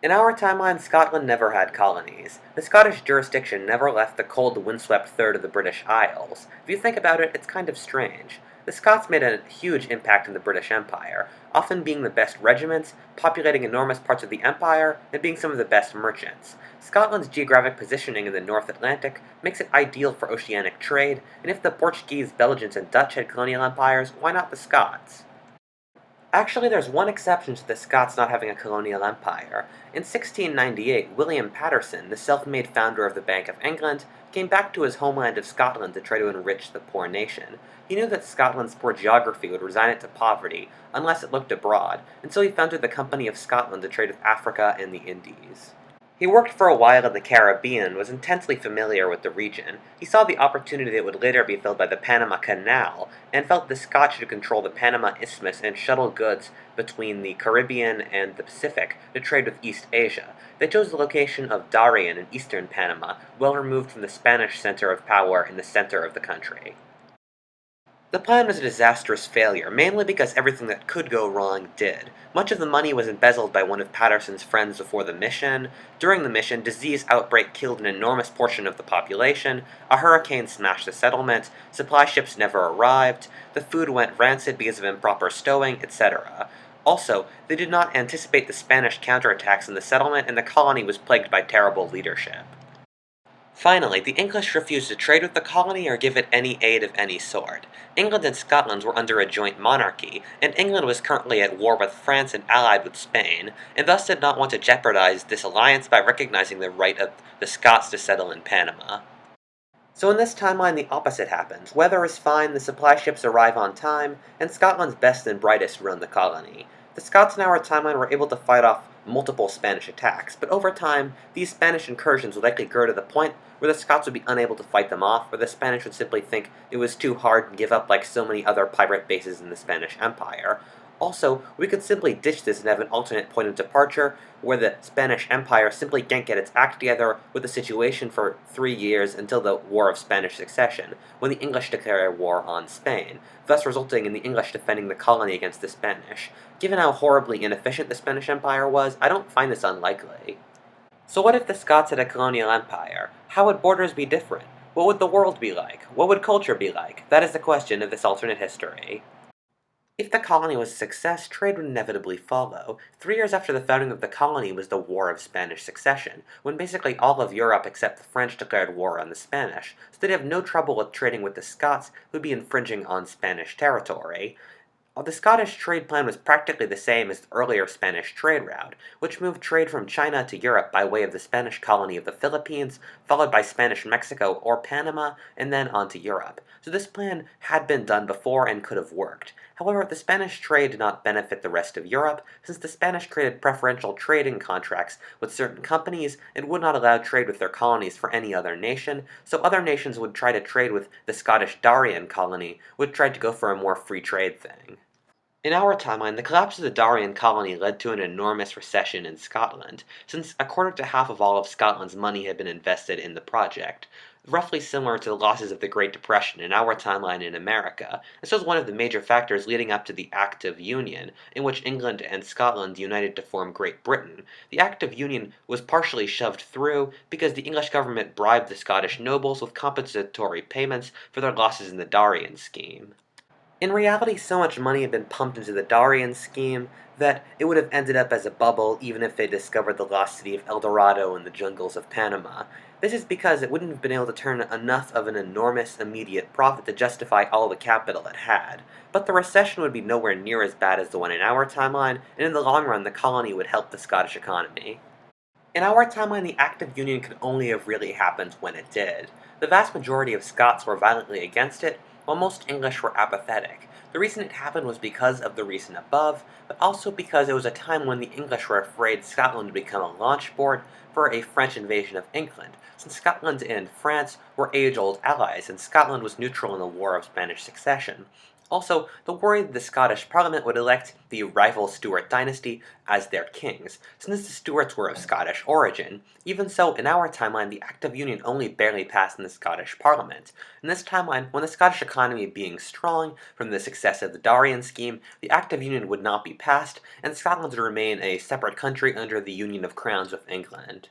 In our timeline, Scotland never had colonies. The Scottish jurisdiction never left the cold, windswept third of the British Isles. If you think about it, it's kind of strange. The Scots made a huge impact in the British Empire, often being the best regiments, populating enormous parts of the empire, and being some of the best merchants. Scotland's geographic positioning in the North Atlantic makes it ideal for oceanic trade, and if the Portuguese, Belgians, and Dutch had colonial empires, why not the Scots? Actually, there's one exception to the Scots not having a colonial empire. In 1698, William Paterson, the self-made founder of the Bank of England, came back to his homeland of Scotland to try to enrich the poor nation. He knew that Scotland's poor geography would resign it to poverty unless it looked abroad, and so he founded the Company of Scotland to trade with Africa and the Indies. He worked for a while in the Caribbean and was intensely familiar with the region. He saw the opportunity that would later be filled by the Panama Canal, and felt the Scots should control the Panama Isthmus and shuttle goods between the Caribbean and the Pacific to trade with East Asia. They chose the location of Darien in eastern Panama, well removed from the Spanish center of power in the center of the country. The plan was a disastrous failure, mainly because everything that could go wrong did. Much of the money was embezzled by one of Paterson's friends before the mission. During the mission, disease outbreak killed an enormous portion of the population, a hurricane smashed the settlement, supply ships never arrived, the food went rancid because of improper stowing, etc. Also, they did not anticipate the Spanish counterattacks in the settlement, and the colony was plagued by terrible leadership. Finally, the English refused to trade with the colony or give it any aid of any sort. England and Scotland were under a joint monarchy, and England was currently at war with France and allied with Spain, and thus did not want to jeopardize this alliance by recognizing the right of the Scots to settle in Panama. So in this timeline, the opposite happens. Weather is fine, the supply ships arrive on time, and Scotland's best and brightest run the colony. The Scots in our timeline were able to fight off multiple Spanish attacks, but over time, these Spanish incursions would likely grow to the point where the Scots would be unable to fight them off, or the Spanish would simply think it was too hard and give up like so many other pirate bases in the Spanish Empire. Also, we could simply ditch this and have an alternate point of departure, where the Spanish Empire simply can't get its act together with the situation for 3 years until the War of Spanish Succession, when the English declare war on Spain, thus resulting in the English defending the colony against the Spanish. Given how horribly inefficient the Spanish Empire was, I don't find this unlikely. So what if the Scots had a colonial empire? How would borders be different? What would the world be like? What would culture be like? That is the question of this alternate history. If the colony was a success, trade would inevitably follow. 3 years after the founding of the colony was the War of Spanish Succession, when basically all of Europe except the French declared war on the Spanish, so they'd have no trouble with trading with the Scots, who'd be infringing on Spanish territory. The Scottish trade plan was practically the same as the earlier Spanish trade route, which moved trade from China to Europe by way of the Spanish colony of the Philippines, followed by Spanish Mexico or Panama, and then on to Europe. So this plan had been done before and could have worked. However, the Spanish trade did not benefit the rest of Europe, since the Spanish created preferential trading contracts with certain companies and would not allow trade with their colonies for any other nation, so other nations would try to trade with the Scottish Darien colony, which tried to go for a more free trade thing. In our timeline, the collapse of the Darien colony led to an enormous recession in Scotland, since a quarter to half of all of Scotland's money had been invested in the project, roughly similar to the losses of the Great Depression in our timeline in America. This was one of the major factors leading up to the Act of Union, in which England and Scotland united to form Great Britain. The Act of Union was partially shoved through because the English government bribed the Scottish nobles with compensatory payments for their losses in the Darien scheme. In reality, so much money had been pumped into the Darien scheme that it would have ended up as a bubble even if they discovered the lost city of El Dorado in the jungles of Panama. This is because it wouldn't have been able to turn enough of an enormous immediate profit to justify all the capital it had. But the recession would be nowhere near as bad as the one in our timeline, and in the long run the colony would help the Scottish economy. In our timeline, the Act of Union could only have really happened when it did. The vast majority of Scots were violently against it, while most English were apathetic. The reason it happened was because of the reason above, but also because it was a time when the English were afraid Scotland would become a launchboard for a French invasion of England, since Scotland and France were age-old allies, and Scotland was neutral in the War of Spanish Succession. Also, the worry that the Scottish Parliament would elect the rival Stuart dynasty as their kings, since the Stuarts were of Scottish origin. Even so, in our timeline, the Act of Union only barely passed in the Scottish Parliament. In this timeline, when the Scottish economy being strong from the success of the Darien scheme, the Act of Union would not be passed, and Scotland would remain a separate country under the Union of Crowns with England.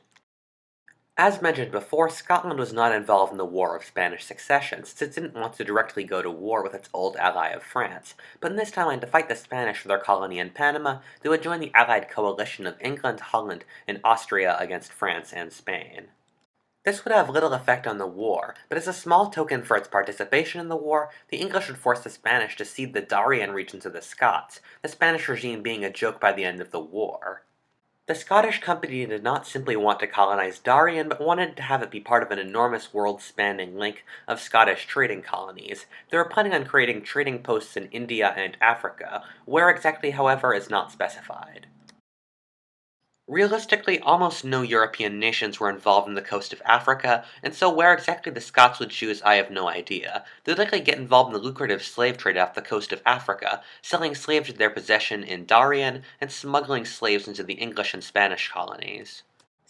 As mentioned before, Scotland was not involved in the War of Spanish Succession, since it didn't want to directly go to war with its old ally of France. But in this timeline, to fight the Spanish for their colony in Panama, they would join the allied coalition of England, Holland, and Austria against France and Spain. This would have little effect on the war, but as a small token for its participation in the war, the English would force the Spanish to cede the Darien region to the Scots, the Spanish regime being a joke by the end of the war. The Scottish company did not simply want to colonize Darien, but wanted to have it be part of an enormous world-spanning link of Scottish trading colonies. They were planning on creating trading posts in India and Africa, where exactly, however, is not specified. Realistically, almost no European nations were involved in the coast of Africa, and so where exactly the Scots would choose I have no idea. They'd likely get involved in the lucrative slave trade off the coast of Africa, selling slaves to their possession in Darien, and smuggling slaves into the English and Spanish colonies.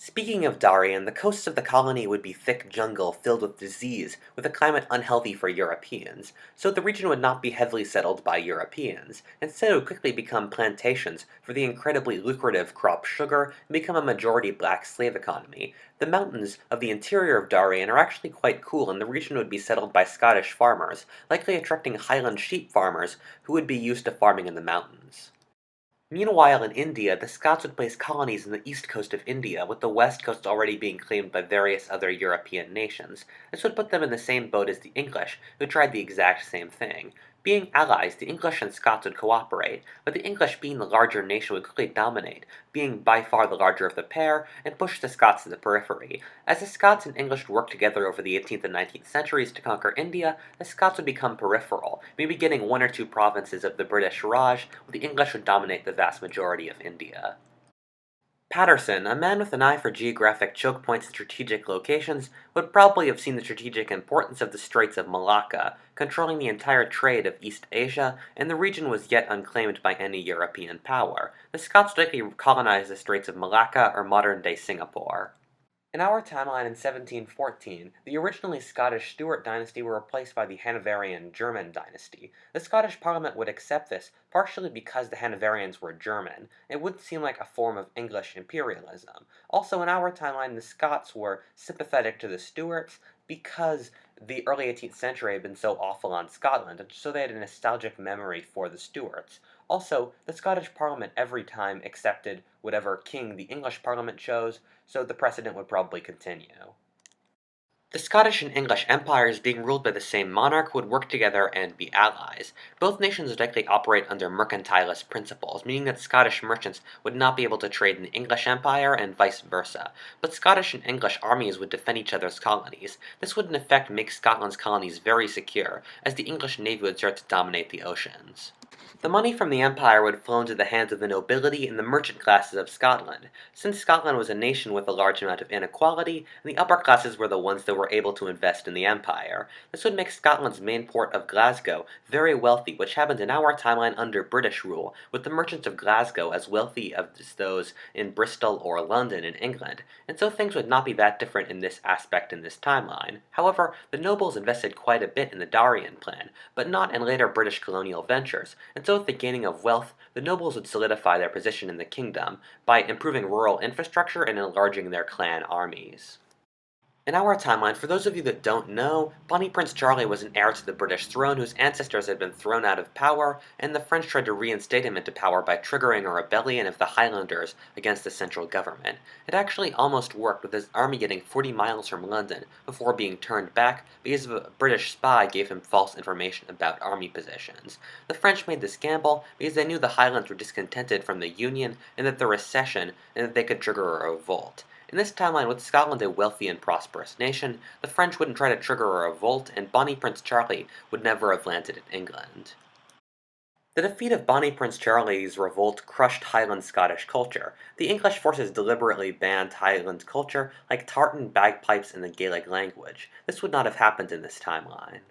Speaking of Darien, the coasts of the colony would be thick jungle filled with disease, with a climate unhealthy for Europeans, so the region would not be heavily settled by Europeans. Instead, it would quickly become plantations for the incredibly lucrative crop sugar and become a majority black slave economy. The mountains of the interior of Darien are actually quite cool, and the region would be settled by Scottish farmers, likely attracting Highland sheep farmers who would be used to farming in the mountains. Meanwhile, in India, the Scots would place colonies in the east coast of India, with the west coast already being claimed by various other European nations. This would put them in the same boat as the English, who tried the exact same thing. Being allies, the English and Scots would cooperate, but the English, being the larger nation, would quickly dominate, being by far the larger of the pair, and push the Scots to the periphery. As the Scots and English would work together over the 18th and 19th centuries to conquer India, the Scots would become peripheral, maybe getting one or two provinces of the British Raj, while the English would dominate the vast majority of India. Paterson, a man with an eye for geographic choke points and strategic locations, would probably have seen the strategic importance of the Straits of Malacca, controlling the entire trade of East Asia, and the region was yet unclaimed by any European power. The Scots likely colonized the Straits of Malacca or modern-day Singapore. In our timeline in 1714, the originally Scottish Stuart dynasty were replaced by the Hanoverian German dynasty. The Scottish Parliament would accept this, partially because the Hanoverians were German. It would seem like a form of English imperialism. Also, in our timeline, the Scots were sympathetic to the Stuarts because the early 18th century had been so awful on Scotland, and so they had a nostalgic memory for the Stuarts. Also, the Scottish Parliament every time accepted whatever king the English Parliament chose, so the precedent would probably continue. The Scottish and English empires, being ruled by the same monarch, would work together and be allies. Both nations would likely operate under mercantilist principles, meaning that Scottish merchants would not be able to trade in the English Empire and vice versa, but Scottish and English armies would defend each other's colonies. This would in effect make Scotland's colonies very secure, as the English navy would start to dominate the oceans. The money from the empire would flow into the hands of the nobility and the merchant classes of Scotland. Since Scotland was a nation with a large amount of inequality, the upper classes were the ones that were able to invest in the empire. This would make Scotland's main port of Glasgow very wealthy, which happened in our timeline under British rule, with the merchants of Glasgow as wealthy as those in Bristol or London in England, and so things would not be that different in this aspect in this timeline. However, the nobles invested quite a bit in the Darien plan, but not in later British colonial ventures, and so with the gaining of wealth, the nobles would solidify their position in the kingdom by improving rural infrastructure and enlarging their clan armies. In our timeline, for those of you that don't know, Bonnie Prince Charlie was an heir to the British throne whose ancestors had been thrown out of power, and the French tried to reinstate him into power by triggering a rebellion of the Highlanders against the central government. It actually almost worked, with his army getting 40 miles from London before being turned back because a British spy gave him false information about army positions. The French made this gamble because they knew the Highlands were discontented from the Union and that the Recession, and that they could trigger a revolt. In this timeline, with Scotland a wealthy and prosperous nation, the French wouldn't try to trigger a revolt, and Bonnie Prince Charlie would never have landed in England. The defeat of Bonnie Prince Charlie's revolt crushed Highland Scottish culture. The English forces deliberately banned Highland culture, like tartan, bagpipes, and the Gaelic language. This would not have happened in this timeline.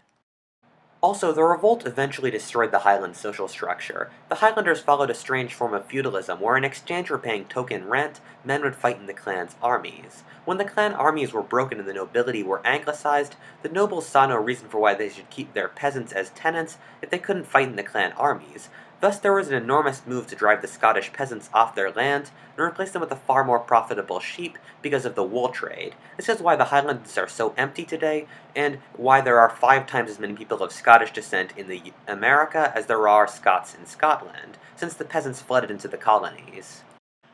Also, the revolt eventually destroyed the Highland social structure. The Highlanders followed a strange form of feudalism where in exchange for paying token rent, men would fight in the clan's armies. When the clan armies were broken and the nobility were anglicized, the nobles saw no reason for why they should keep their peasants as tenants if they couldn't fight in the clan armies. Thus, there was an enormous move to drive the Scottish peasants off their land and replace them with a far more profitable sheep because of the wool trade. This is why the Highlands are so empty today, and why there are 5 times as many people of Scottish descent in the America as there are Scots in Scotland, since the peasants flooded into the colonies.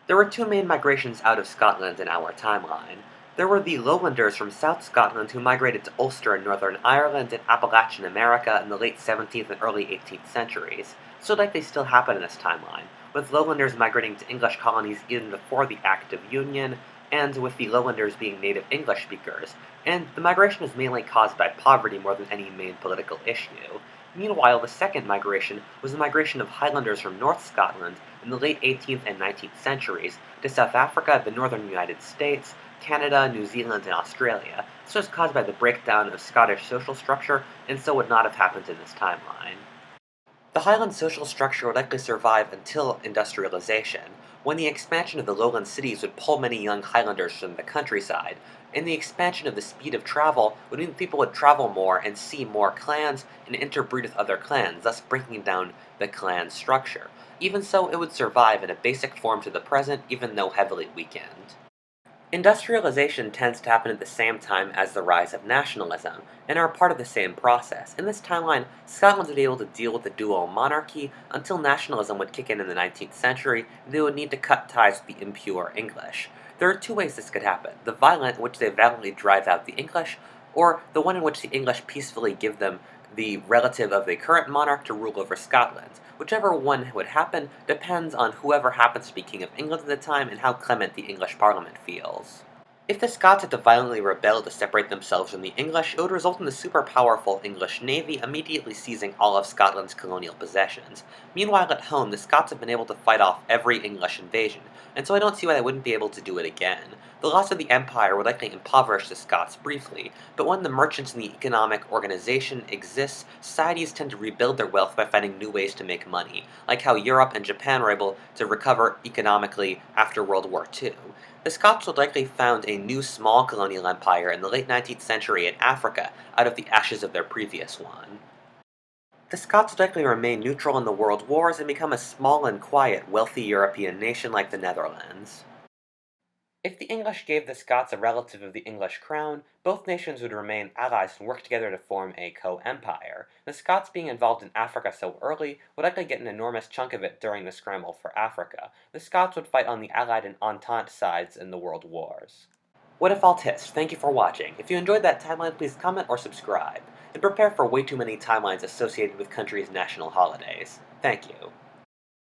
There were two main migrations out of Scotland in our timeline. There were the Lowlanders from South Scotland who migrated to Ulster in Northern Ireland and Appalachian America in the late 17th and early 18th centuries. So likely still happen in this timeline, with Lowlanders migrating to English colonies even before the Act of Union, and with the Lowlanders being native English speakers, and the migration was mainly caused by poverty more than any main political issue. Meanwhile, the second migration was the migration of Highlanders from North Scotland in the late 18th and 19th centuries to South Africa, the northern United States, Canada, New Zealand, and Australia. This was caused by the breakdown of Scottish social structure, and so would not have happened in this timeline. The Highland social structure would likely survive until industrialization, when the expansion of the lowland cities would pull many young Highlanders from the countryside, and the expansion of the speed of travel would mean people would travel more and see more clans and interbreed with other clans, thus breaking down the clan structure. Even so, it would survive in a basic form to the present, even though heavily weakened. Industrialization tends to happen at the same time as the rise of nationalism, and are part of the same process. In this timeline, Scotland would be able to deal with the dual monarchy until nationalism would kick in the 19th century, and they would need to cut ties with the impure English. There are two ways this could happen: the violent, in which they violently drive out the English, or the one in which the English peacefully give them the relative of the current monarch to rule over Scotland. Whichever one would happen depends on whoever happens to be King of England at the time and how clement the English Parliament feels. If the Scots had to violently rebel to separate themselves from the English, it would result in the super powerful English navy immediately seizing all of Scotland's colonial possessions. Meanwhile, at home, the Scots have been able to fight off every English invasion, and so I don't see why they wouldn't be able to do it again. The loss of the Empire would likely impoverish the Scots briefly, but when the merchants and the economic organization exists, societies tend to rebuild their wealth by finding new ways to make money, like how Europe and Japan were able to recover economically after World War II. The Scots would likely found a new small colonial empire in the late 19th century in Africa out of the ashes of their previous one. The Scots would likely remain neutral in the world wars and become a small and quiet, wealthy European nation like the Netherlands. If the English gave the Scots a relative of the English crown, both nations would remain allies and work together to form a co-empire. The Scots being involved in Africa so early would likely get an enormous chunk of it during the scramble for Africa. The Scots would fight on the Allied and Entente sides in the world wars. What if all tist? Thank you for watching. If you enjoyed that timeline, please comment or subscribe. And prepare for way too many timelines associated with countries' national holidays. Thank you.